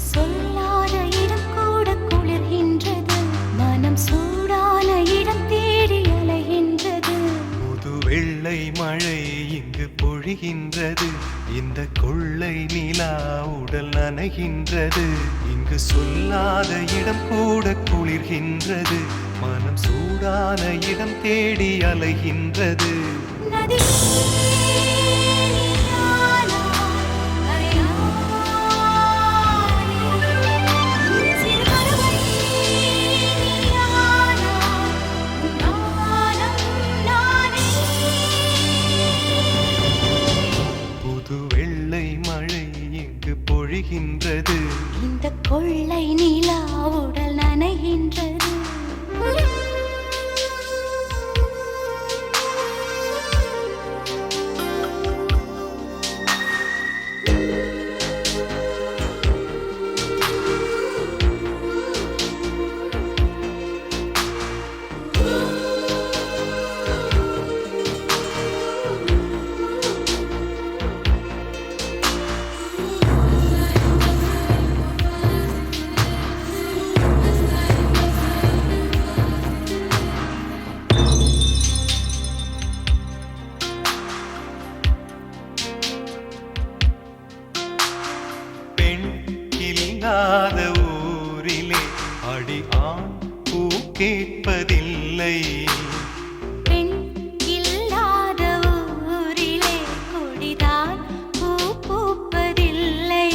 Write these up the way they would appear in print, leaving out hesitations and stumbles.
சொல்லாத இடம் கூட குளிர்கின்றது, மனம் சூடான இடம் தேடி அலைகின்றது. புது வெள்ளை மழை இங்கு பொழிகின்றது, இந்த கொள்ளை நிலா உடல் நனைகின்றது. இங்கு சொல்லாத இடம் கூட குளிர்கின்றது, மனம் சூடான இடம் தேடி அலைகின்றது. பொழிகின்றது, இந்த கொள்ளை நிலா உடல் நனைகின்றது. இல்லாத ஊரிலே அடி ஆண் பூ கேட்பதில்லை, பெண் இல்லாத ஊரிலே கொடிதான் பூ பூப்பதில்லை.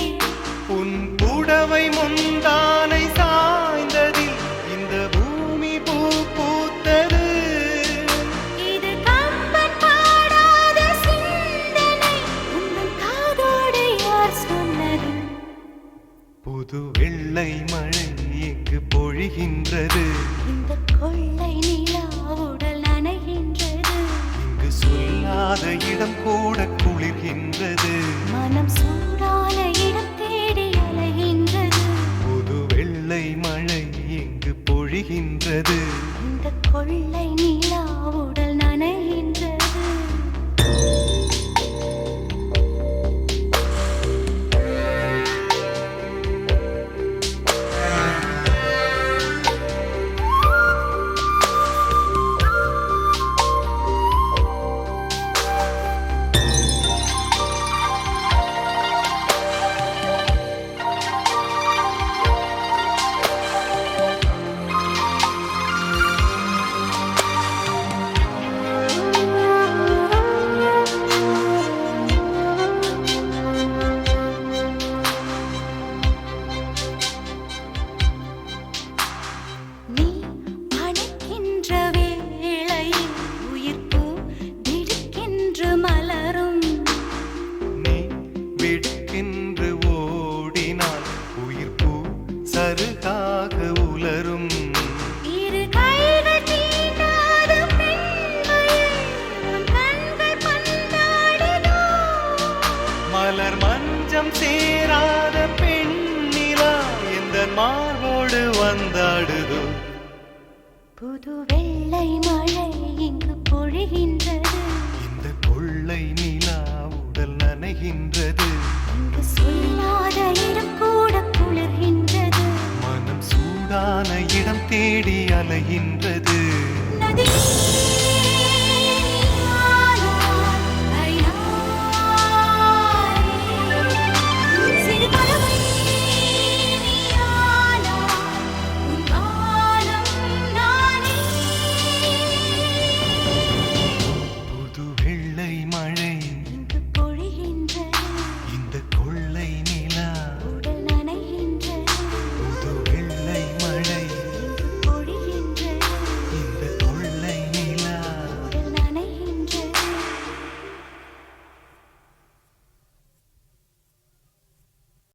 உன் புடவை முந்தானை சாய்ந்ததில் இந்த பூமி பூ பூத்தது. இது கம்பன் பாடாத சிந்தனை, உன் காதோடு யார் சொன்னது? புது வெள்ளை மழை இங்கு பொழிகின்றது, இந்த கொள்ளை நிலா உடல் நனைகின்றது. இங்கு சொல்லாத இடம் கூட குளிர்கின்றது, மனம் சூடான இடம் தேடி அலைகின்றது. புது வெள்ளை மழை இங்கு பொழிகின்றது, இந்த கொள்ளை நிலா உடல் நனைகின்றது. வெட்கென்று ஓடினால் உயிர் பூ சருகாக உலரும். இரு கைகள் தீண்டாத பெண்மையை உன் கண்கள் பந்தாடுதோ, மலர் மஞ்சம் சேராத பெண்ணிலா எந்த மார்போடு வந்தாடுதோ. புது வெள்ளை மழை இங்கு பொழிகின்றது, இந்த கொள்ளை நிலா உடல் நனைகின்றது. இங்கு சொல்லாத இடம் கூட குளிர்கின்றது, மனம் சூடான இடம் தேடி அலைகின்றது. நதி